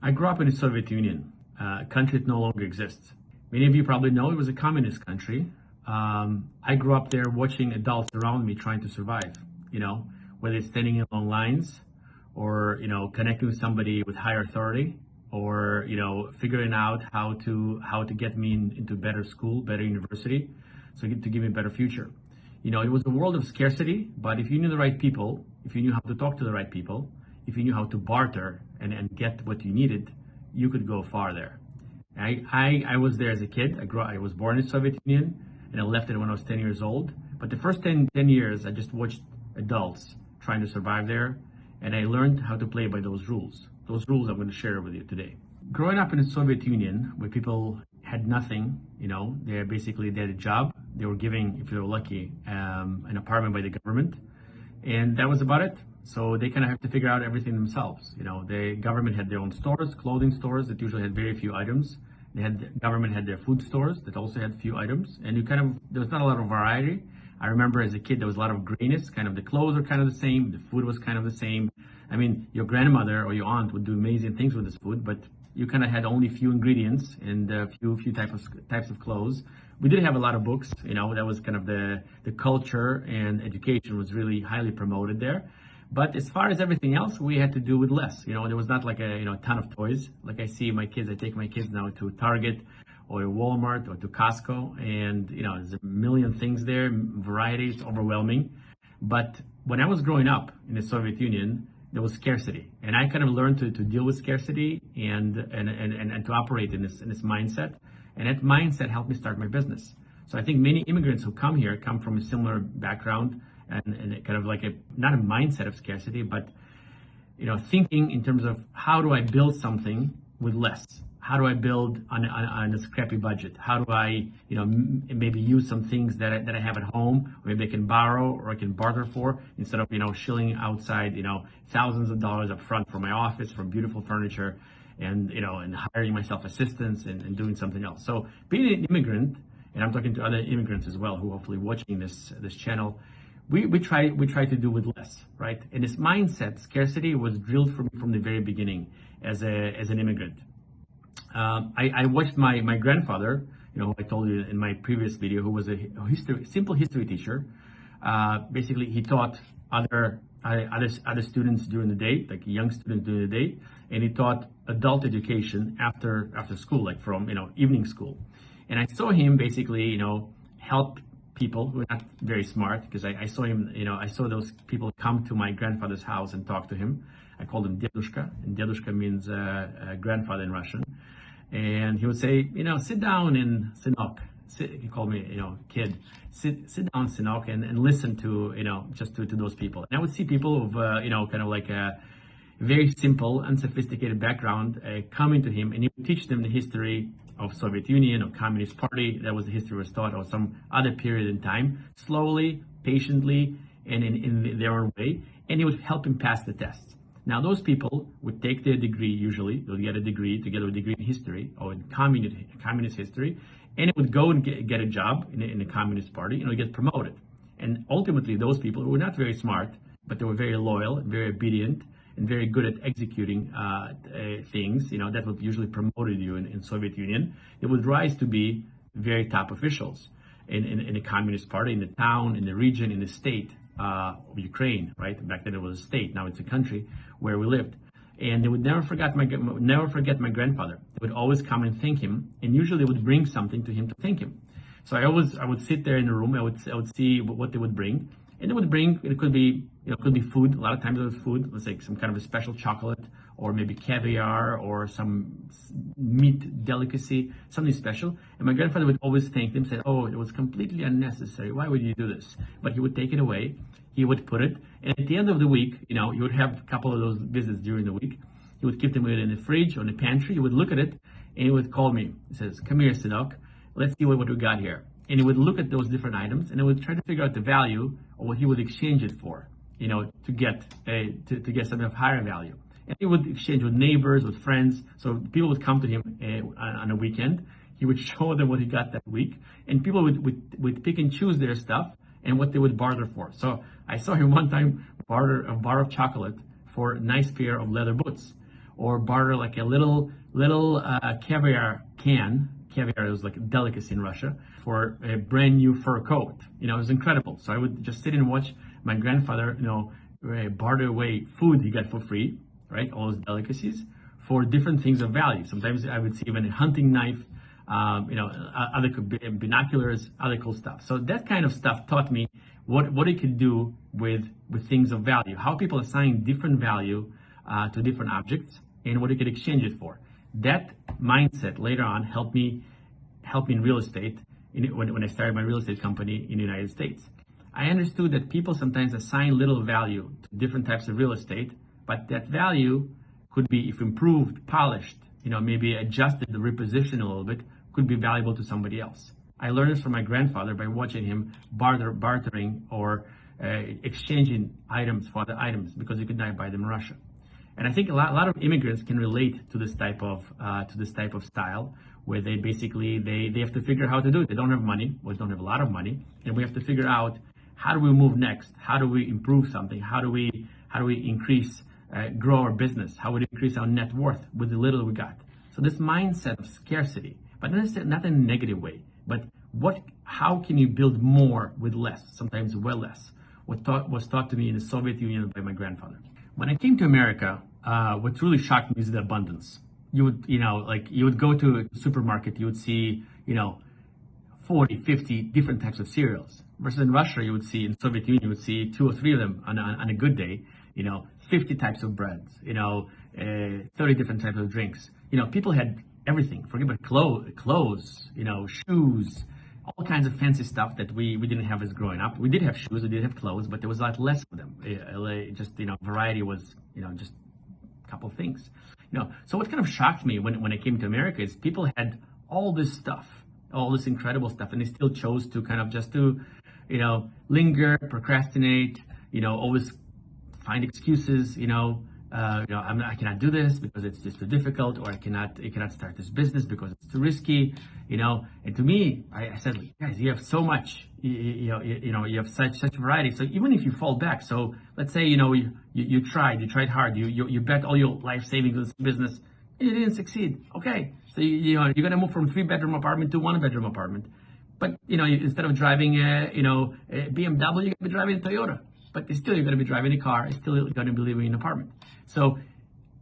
I grew up in the Soviet Union, a country that no longer exists. Many of you probably know it was a communist country. I grew up there watching adults around me trying to survive, whether it's standing in long lines or, connecting with somebody with higher authority or, figuring out how to get me into better school, better university, so to give me a better future. It was a world of scarcity, but if you knew the right people, if you knew how to talk to the right people, if you knew how to barter and get what you needed, you could go far there. I was there as a kid. I was born in the Soviet Union and I left it when I was 10 years old. But the first 10 years, I just watched adults trying to survive there. And I learned how to play by those rules. Those rules I'm going to share with you today. Growing up in the Soviet Union, where people had nothing, they had a job. They were giving, if they were lucky, an apartment by the government. And that was about it. So they kind of have to figure out everything themselves. The government had their own stores, clothing stores that usually had very few items. Government had their food stores that also had few items. And there was not a lot of variety. I remember as a kid, there was a lot of grayness, kind of the clothes were kind of the same, the food was kind of the same. I mean, your grandmother or your aunt would do amazing things with this food, but you kind of had only few ingredients and a few types of clothes. We did have a lot of books, that was kind of the culture, and education was really highly promoted there. But as far as everything else, we had to do with less. There was not like a ton of toys. Like I see my kids, I take my kids now to Target or Walmart or to Costco, and there's a million things there, variety, it's overwhelming. But when I was growing up in the Soviet Union, there was scarcity, and I kind of learned to deal with scarcity and to operate in this mindset, and that mindset helped me start my business. So I think many immigrants who come here come from a similar background and kind of like not a mindset of scarcity, but thinking in terms of how do I build something with less. How do I build on a scrappy budget? How do I, maybe use some things that I have at home, or maybe I can borrow or I can barter for, instead of, shilling outside, thousands of dollars up front for my office, for beautiful furniture, and hiring myself assistants and doing something else. So being an immigrant, and I'm talking to other immigrants as well who hopefully watching this channel, we try to do with less, right? And this mindset, scarcity, was drilled for me from the very beginning as an immigrant. I watched my grandfather, who I told you in my previous video, who was a simple history teacher. Basically, he taught other students during the day, like young students during the day, and he taught adult education after school, like from evening school. And I saw him basically, help people who are not very smart, because I saw him, I saw those people come to my grandfather's house and talk to him. I called him Dedushka, and Dedushka means grandfather in Russian. And he would say, sit down and Sinok. He called me, kid. Sit down, Sinok, and listen to, just to those people. And I would see people of, kind of like a very simple, unsophisticated background coming to him, and he would teach them the history of Soviet Union, of Communist Party. That was the history was taught, or some other period in time, slowly, patiently, and in their own way. And he would help him pass the tests. Now, those people would take their degree, usually, they'll get a degree, together with a degree in history, or in communist history, and it would go and get a job in the Communist Party, and would get promoted. And ultimately, those people who were not very smart, but they were very loyal, and very obedient, and very good at executing things, that would usually promoted you in Soviet Union. They would rise to be very top officials in the Communist Party, in the town, in the region, in the state of Ukraine, right? Back then it was a state, now it's a country where we lived. And they would never forget my grandfather. They would always come and thank him, and usually they would bring something to him to thank him. So I would sit there in the room, I would see what they would bring. And they would bring, it could be food. A lot of times it was food. Let's say some kind of a special chocolate, or maybe caviar, or some meat delicacy, something special. And my grandfather would always thank them, say, "Oh, it was completely unnecessary. Why would you do this?" But he would take it away. He would put it, and at the end of the week, he would have a couple of those visits during the week. He would keep them in the fridge or in the pantry. He would look at it, and he would call me. He says, "Come here, Sinok. Let's see what we got here." And he would look at those different items, and he would try to figure out the value or what he would exchange it for, to get something of higher value. And he would exchange with neighbors, with friends. So people would come to him on a weekend. He would show them what he got that week, and people would pick and choose their stuff and what they would barter for. So I saw him one time barter a bar of chocolate for a nice pair of leather boots, or barter like a little caviar can. Caviar was like a delicacy in Russia for a brand new fur coat. You know, it was incredible. So I would just sit and watch my grandfather, barter away food he got for free, right? All those delicacies for different things of value. Sometimes I would see even a hunting knife, other binoculars, other cool stuff. So that kind of stuff taught me what it could do with things of value, how people assign different value to different objects, and what you could exchange it for. That mindset later on helped me in real estate when I started my real estate company in the United States. I understood that people sometimes assign little value to different types of real estate, but that value could be, if improved, polished, maybe adjusted, repositioned a little bit, could be valuable to somebody else. I learned this from my grandfather by watching him bartering or exchanging items for other items because you could not buy them in Russia. And I think a lot of immigrants can relate to this type of style, where they basically they have to figure out how to do it. They don't have money, or don't have a lot of money, and we have to figure out how do we move next, how do we improve something, how do we increase, grow our business, how would we increase our net worth with the little we got. So this mindset of scarcity, but not in a negative way, but how can you build more with less, sometimes well less, was taught to me in the Soviet Union by my grandfather. When I came to America, what really shocked me is the abundance. You would go to a supermarket, you would see, 40, 50 different types of cereals. Versus in Russia, you would see, in Soviet Union, you would see 2 or 3 of them on a good day, 50 types of breads, 30 different types of drinks. People had everything. Forget about clothes, shoes, all kinds of fancy stuff that we didn't have as growing up. We did have shoes, we did have clothes, but there was a lot less of them. Variety was, just a couple things. So what kind of shocked me when I came to America is people had all this stuff, all this incredible stuff, and they still chose to kind of just to, linger, procrastinate, always find excuses, I cannot do this because it's just too difficult, or I cannot start this business because it's too risky, And to me, I said, guys, you have so much, you have such variety. So even if you fall back, so let's say, you tried hard, you bet all your life savings on this business, and you didn't succeed. Okay, so you're gonna move from 3-bedroom apartment to 1-bedroom apartment, but instead of driving a BMW, you're gonna be driving a Toyota. But still, you're going to be driving a car. It's still going to be living in an apartment. So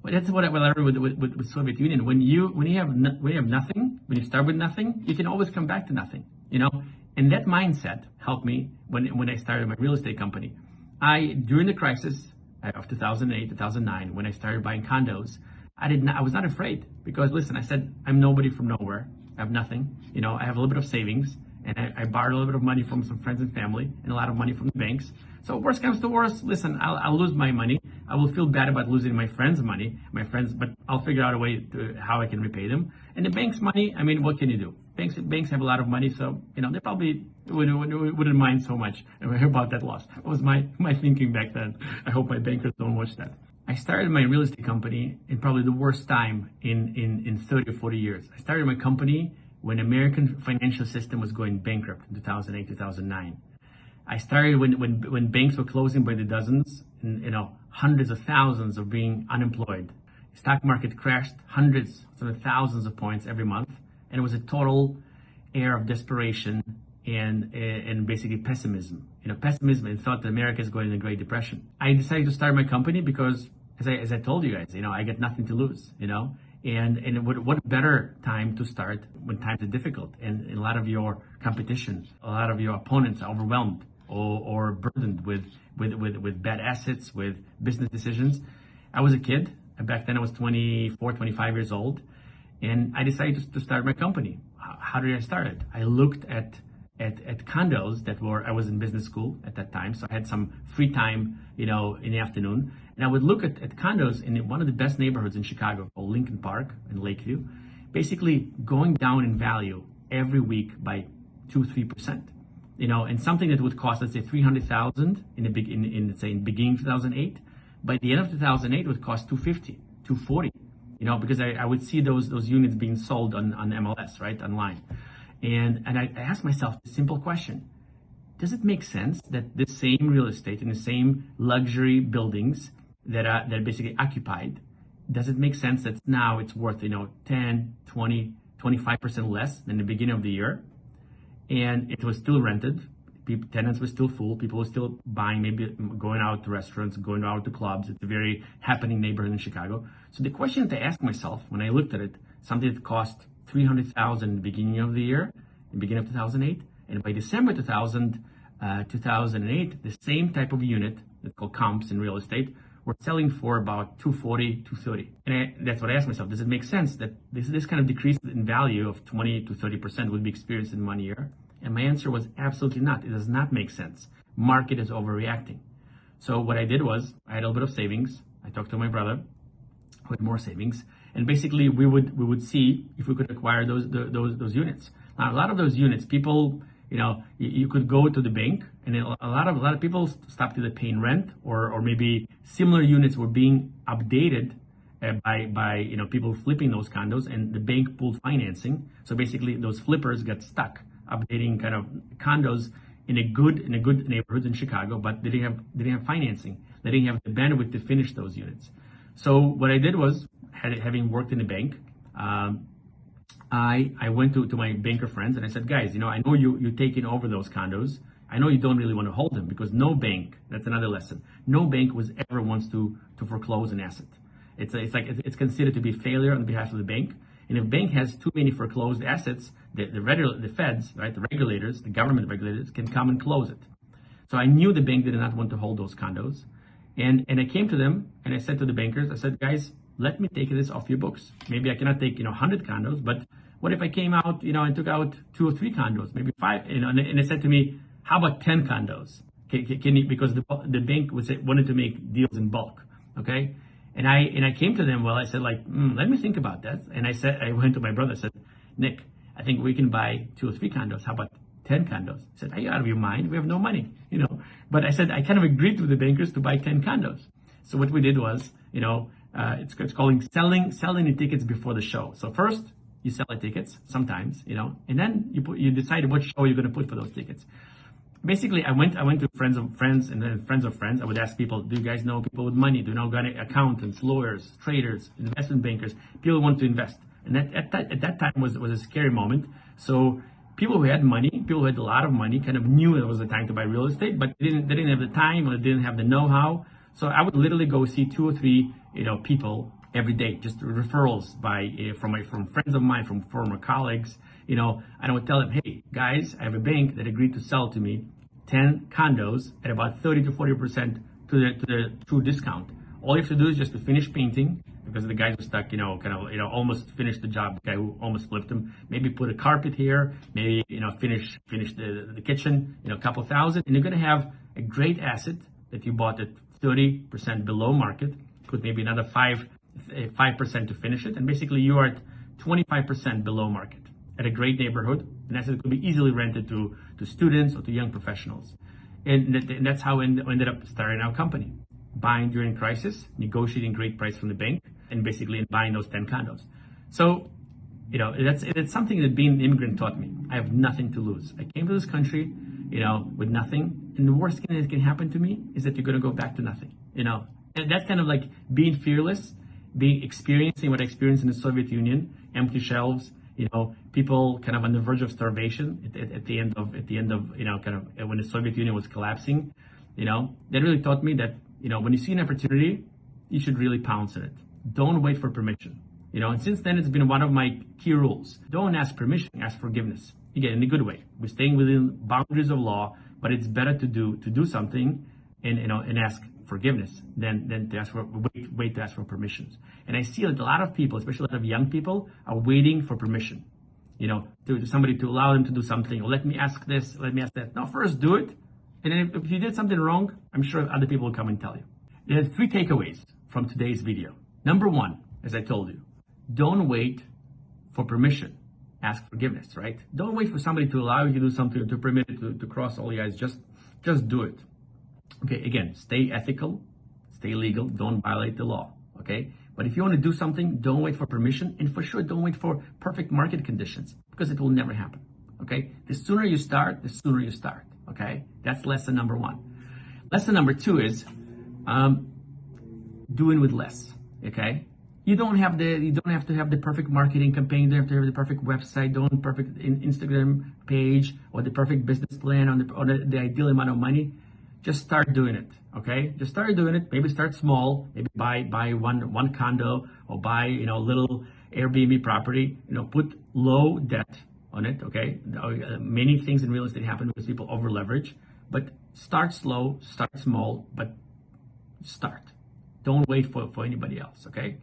that's what I learned with Soviet Union. When you have nothing, when you start with nothing, you can always come back to nothing. And that mindset helped me when I started my real estate company. During the crisis of 2008, 2009, when I started buying condos, I was not afraid, because listen, I said, I'm nobody from nowhere. I have nothing. I have a little bit of savings, and I borrowed a little bit of money from some friends and family, and a lot of money from the banks. So worst comes to worst, listen, I'll lose my money. I will feel bad about losing my friends' money, but I'll figure out a way to how I can repay them. And the bank's money, I mean, what can you do? Banks have a lot of money, so they probably wouldn't mind so much about that loss. That was my thinking back then. I hope my bankers don't watch that. I started my real estate company in probably the worst time in 30 or 40 years. I started my company when American financial system was going bankrupt in 2008, 2009. I started when banks were closing by the dozens, and hundreds of thousands of being unemployed. Stock market crashed hundreds of thousands of points every month, and it was a total air of desperation and basically pessimism. Pessimism, and thought that America is going in a Great Depression. I decided to start my company because, as I told you guys, I get nothing to lose. And what better time to start when times are difficult and a lot of your competition, a lot of your opponents are overwhelmed or burdened with bad assets, with business decisions. I was a kid. Back then I was 24, 25 years old, and I decided to start my company. How did I start it? I looked at condos I was in business school at that time, so I had some free time, in the afternoon. And I would look at condos in one of the best neighborhoods in Chicago, called Lincoln Park in Lakeview, basically going down in value every week by 2-3%. And something that would cost, let's say, $300,000 in beginning 2008, by the end of 2008, it would cost $250, $240. Because I would see those units being sold on MLS, right, online, and I asked myself the simple question: does it make sense that the same real estate in the same luxury buildings that are basically occupied does it make sense that now it's worth, 10, 20, 25% less than the beginning of the year? And it was still rented. Tenants were still full. People were still buying, maybe going out to restaurants, going out to clubs. It's a very happening neighborhood in Chicago. So the question that I asked myself when I looked at it, something that cost $300,000 in the beginning of the year, in the beginning of 2008, and by December 2008, the same type of unit that's called comps in real estate were selling for about $240, $230. And that's what I asked myself. Does it make sense that this kind of decrease in value of 20 to 30% would be experienced in 1 year? And my answer was absolutely not. It does not make sense. Market is overreacting. So what I did was I had a little bit of savings. I talked to my brother who had more savings, and basically we would see if we could acquire those units. Now, a lot of those units, people, you could go to the bank, and a lot of people stopped either paying rent or maybe similar units were being updated by people flipping those condos, and the bank pulled financing. So basically, those flippers got stuck updating kind of condos in a good neighborhood in Chicago, but they didn't have financing. They didn't have the bandwidth to finish those units. So what I did was, having worked in the bank, I went to my banker friends and I said, guys, I know you're taking over those condos. I know you don't really want to hold them, because no bank, that's another lesson, no bank ever wants to foreclose an asset. It's considered to be failure on behalf of the bank. And if a bank has too many foreclosed assets, the feds, right, the regulators, the government regulators can come and close it. So I knew the bank did not want to hold those condos. And I came to them and I said to the bankers, I said, guys, let me take this off your books. Maybe I cannot take 100 condos, but what if I came out, and took out 2 or 3 condos, maybe 5, and they said to me, how about 10 condos? Can you, because the bank wanted to make deals in bulk, okay? And I came to them, well, I said, let me think about that. And I went to my brother, I said, Nick, I think we can buy 2 or 3 condos. How about 10 condos? I said, are you out of your mind? We have no money, But I said, I kind of agreed with the bankers to buy 10 condos. So what we did was, it's called selling the tickets before the show. So first, you sell the tickets sometimes, and then you decide what show you're going to put for those tickets. Basically, I went to friends of friends and then friends of friends. I would ask people, do you guys know people with money? Do you know accountants, lawyers, traders, investment bankers, people who want to invest? And at that time was a scary moment. So people who had money, people who had a lot of money, kind of knew it was the time to buy real estate, but they didn't have the time or they didn't have the know-how. So I would literally go see 2 or 3, people every day, just referrals from friends of mine, from former colleagues, and I would tell them, hey guys, I have a bank that agreed to sell to me 10 condos at about 30 to 40% to the true discount. All you have to do is just to finish painting, because the guys were stuck, almost finished the job. The guy who almost flipped them, maybe put a carpet here, maybe, finish the kitchen, a couple thousand, and you're going to have a great asset that you bought at 30% below market, put maybe another 5% to finish it, and basically you are at 25% below market at a great neighborhood, and asset could be easily rented to students or to young professionals. And that's how we ended up starting our company, buying during crisis, negotiating great price from the bank, and basically buying those 10 condos. So, it's something that being an immigrant taught me. I have nothing to lose. I came to this country, with nothing, and the worst thing that can happen to me is that you're going to go back to nothing, And that's kind of like being fearless, experiencing what I experienced in the Soviet Union, empty shelves, people kind of on the verge of starvation at the end of kind of when the Soviet Union was collapsing, that really taught me that, when you see an opportunity, you should really pounce on it. Don't wait for permission, and since then it's been one of my key rules. Don't ask permission, ask forgiveness. Again, in a good way. We're staying within boundaries of law, but it's better to do something and ask forgiveness than to ask for wait to ask for permissions. And I see that a lot of people, especially a lot of young people, are waiting for permission, to somebody to allow them to do something, or let me ask this, let me ask that. No, first do it, and then if you did something wrong, I'm sure other people will come and tell you. There are 3 takeaways from today's video. Number 1, as I told you, don't wait for permission. Ask forgiveness, right? Don't wait for somebody to allow you to do something, to permit it to cross all the eyes. Just do it. Okay, again, stay ethical, stay legal, don't violate the law, okay? But if you want to do something, don't wait for permission, and for sure, don't wait for perfect market conditions, because it will never happen, okay? The sooner you start, okay? That's lesson number 1. Lesson number 2 is doing with less, okay? You don't have to have the perfect marketing campaign. You don't have to have the perfect website, don't perfect Instagram page, or the perfect business plan or the ideal amount of money. Just start doing it. Okay, just start doing it. Maybe start small. Maybe buy one condo, or buy a little Airbnb property. Put low debt on it. Okay, many things in real estate happen because people over leverage. But start slow, start small, but start. Don't wait for anybody else. Okay.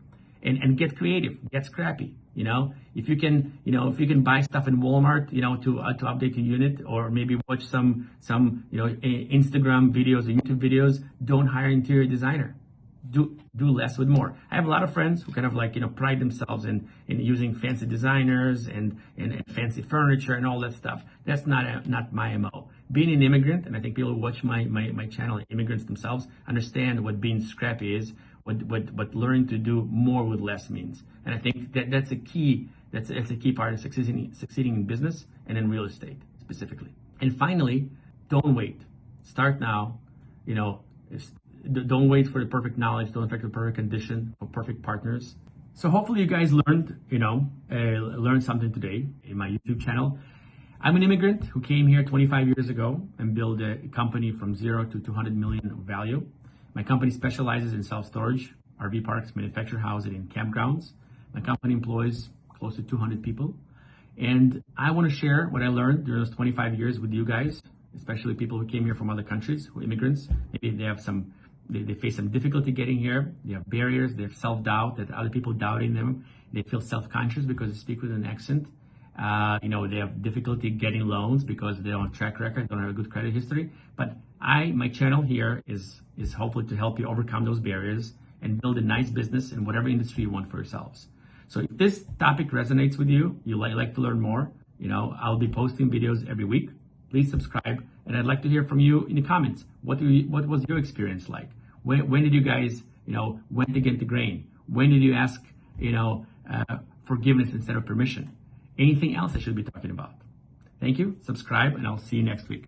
And get creative, get scrappy. If you can buy stuff in Walmart, to update your unit, or maybe watch some Instagram videos or YouTube videos. Don't hire an interior designer. Do less with more. I have a lot of friends who kind of pride themselves in using fancy designers and fancy furniture and all that stuff. That's not my MO. Being an immigrant, and I think people who watch my channel, immigrants themselves, understand what being scrappy is. What learning to do more with less means. And I think that's a key part of succeeding in business and in real estate specifically. And finally, don't wait. Start now. Don't wait for the perfect knowledge. Don't expect the perfect condition or perfect partners. So hopefully you guys learned something today in my YouTube channel. I'm an immigrant who came here 25 years ago and built a company from 0 to 200 million of value. My company specializes in self-storage, RV parks, manufactured housing, and campgrounds. My company employs close to 200 people. And I want to share what I learned during those 25 years with you guys, especially people who came here from other countries, who are immigrants. Maybe they face some difficulty getting here. They have barriers, they have self-doubt, that other people doubting them. They feel self-conscious because they speak with an accent. They have difficulty getting loans because they don't have a track record, don't have a good credit history. But my channel here is hopefully to help you overcome those barriers and build a nice business in whatever industry you want for yourselves. So if this topic resonates with you, you like to learn more, I'll be posting videos every week. Please subscribe, and I'd like to hear from you in the comments. What was your experience like? When did you guys, went against the grain? When did you ask, forgiveness instead of permission? Anything else I should be talking about? Thank you. Subscribe, and I'll see you next week.